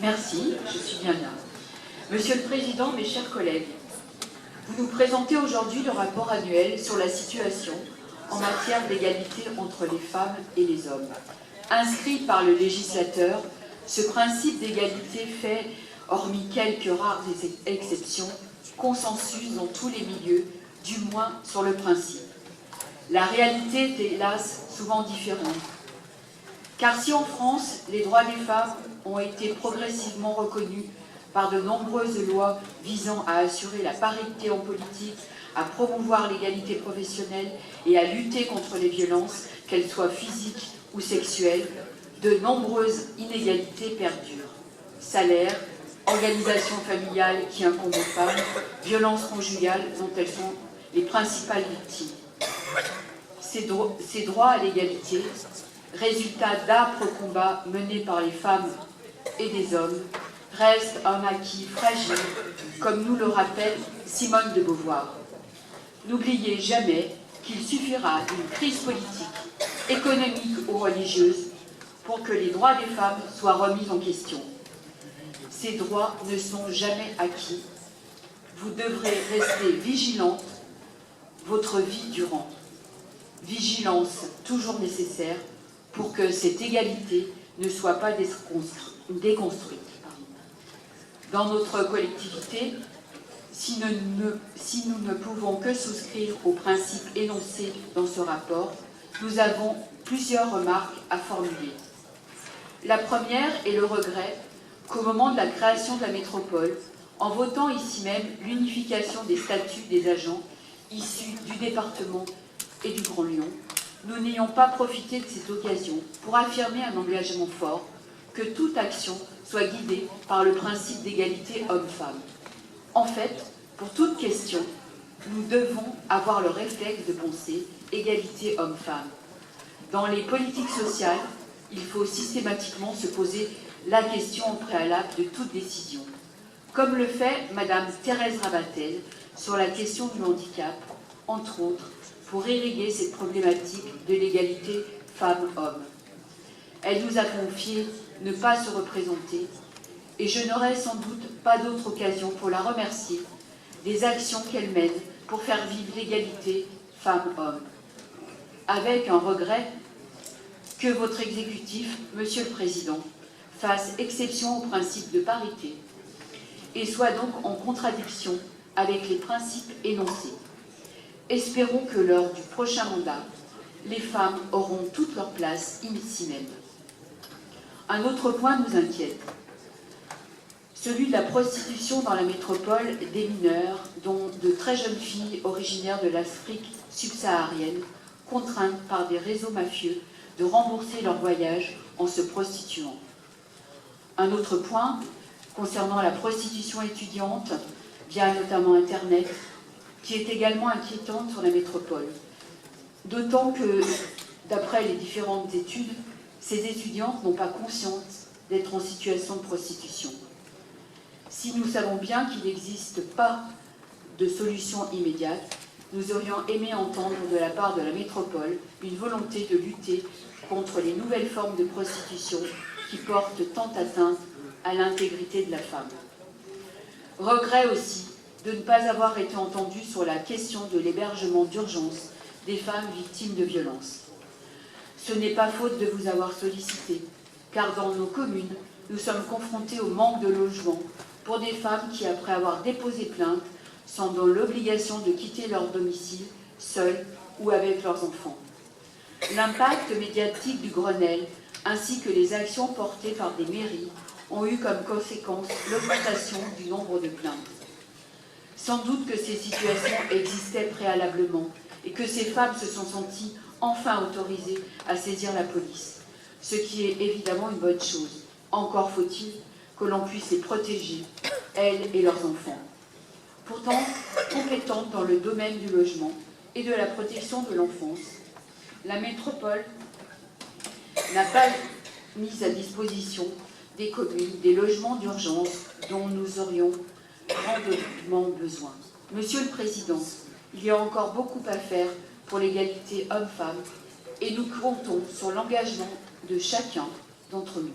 Merci, je suis bien là. Monsieur le Président, mes chers collègues, vous nous présentez aujourd'hui le rapport annuel sur la situation en matière d'égalité entre les femmes et les hommes. Inscrit par le législateur, ce principe d'égalité fait, hormis quelques rares exceptions, consensus dans tous les milieux, du moins sur le principe. La réalité est hélas souvent différente. Car si en France, les droits des femmes ont été progressivement reconnus par de nombreuses lois visant à assurer la parité en politique, à promouvoir l'égalité professionnelle et à lutter contre les violences, qu'elles soient physiques ou sexuelles, de nombreuses inégalités perdurent. Salaire, organisation familiale qui incombe aux femmes, violences conjugales dont elles sont les principales victimes. Ces droits à l'égalité, résultat d'âpres combats menés par les femmes et des hommes, reste un acquis fragile, comme nous le rappelle Simone de Beauvoir. N'oubliez jamais qu'il suffira d'une crise politique, économique ou religieuse pour que les droits des femmes soient remis en question. Ces droits ne sont jamais acquis. Vous devrez rester vigilante votre vie durant. Vigilance toujours nécessaire pour que cette égalité ne soit pas déconstruite. Dans notre collectivité, si nous ne pouvons que souscrire aux principes énoncés dans ce rapport, nous avons plusieurs remarques à formuler. La première est le regret qu'au moment de la création de la métropole, en votant ici même l'unification des statuts des agents issus du département et du Grand Lyon, nous n'ayons pas profité de cette occasion pour affirmer un engagement fort que toute action soit guidée par le principe d'égalité homme-femme. En fait, pour toute question, nous devons avoir le réflexe de penser égalité homme-femme. Dans les politiques sociales, il faut systématiquement se poser la question en préalable de toute décision, comme le fait Madame Thérèse Rabatel sur la question du handicap, entre autres, pour irriguer cette problématique de l'égalité femmes-hommes. Elle nous a confié ne pas se représenter, et je n'aurai sans doute pas d'autre occasion pour la remercier des actions qu'elle mène pour faire vivre l'égalité femmes-hommes. Avec un regret que votre exécutif, Monsieur le Président, fasse exception au principe de parité et soit donc en contradiction avec les principes énoncés. Espérons que lors du prochain mandat, les femmes auront toute leur place ici même. Un autre point nous inquiète, celui de la prostitution dans la métropole des mineurs, dont de très jeunes filles originaires de l'Afrique subsaharienne, contraintes par des réseaux mafieux de rembourser leur voyage en se prostituant. Un autre point concernant la prostitution étudiante, via notamment Internet, qui est également inquiétante sur la métropole. D'autant que, d'après les différentes études, ces étudiantes n'ont pas conscience d'être en situation de prostitution. Si nous savons bien qu'il n'existe pas de solution immédiate, nous aurions aimé entendre de la part de la métropole une volonté de lutter contre les nouvelles formes de prostitution qui portent tant atteinte à l'intégrité de la femme. Regret aussi de ne pas avoir été entendu sur la question de l'hébergement d'urgence des femmes victimes de violences. Ce n'est pas faute de vous avoir sollicité, car dans nos communes, nous sommes confrontés au manque de logement pour des femmes qui, après avoir déposé plainte, sont dans l'obligation de quitter leur domicile, seules ou avec leurs enfants. L'impact médiatique du Grenelle, ainsi que les actions portées par des mairies, ont eu comme conséquence l'augmentation du nombre de plaintes. Sans doute que ces situations existaient préalablement et que ces femmes se sont senties enfin autorisées à saisir la police, ce qui est évidemment une bonne chose. Encore faut-il que l'on puisse les protéger, elles et leurs enfants. Pourtant, compétente dans le domaine du logement et de la protection de l'enfance, la métropole n'a pas mis à disposition des communes des logements d'urgence dont nous aurions grandement besoin. Monsieur le Président, il y a encore beaucoup à faire pour l'égalité homme-femme et nous comptons sur l'engagement de chacun d'entre nous.